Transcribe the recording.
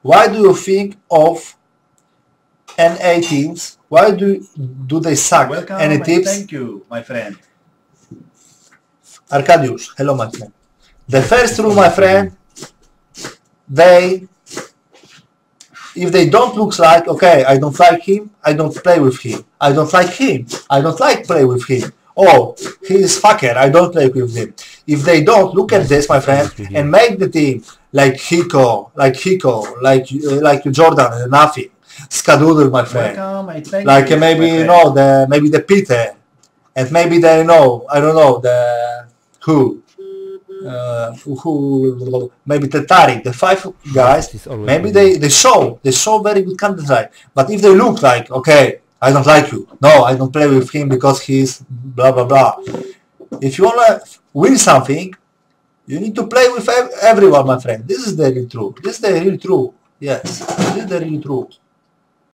Why do you think of NA teams? Why do they suck? Welcome Any and tips? thank you, my friend. Arkadiusz, hello my friend. The first rule, my friend, if they don't look like, okay, I don't like him, I don't play with him. I don't like him, I don't like play with him. Oh, he is fucker, I don't play with him. If they don't look at this, my friend, and make the team like Hiko, like Jordan, nothing. Skadoodle, my friend. Welcome and thank Like you, maybe my you friend. know maybe the Peter, and maybe they know, I don't know, the who maybe the Tariq, the 5 guys, maybe they show very good counter. But if they look like, okay, I don't like you, no, I don't play with him because he's blah blah blah. If you wanna win something, you need to play with everyone, my friend. This is the real truth. This is the real truth. Yes, this is the real truth.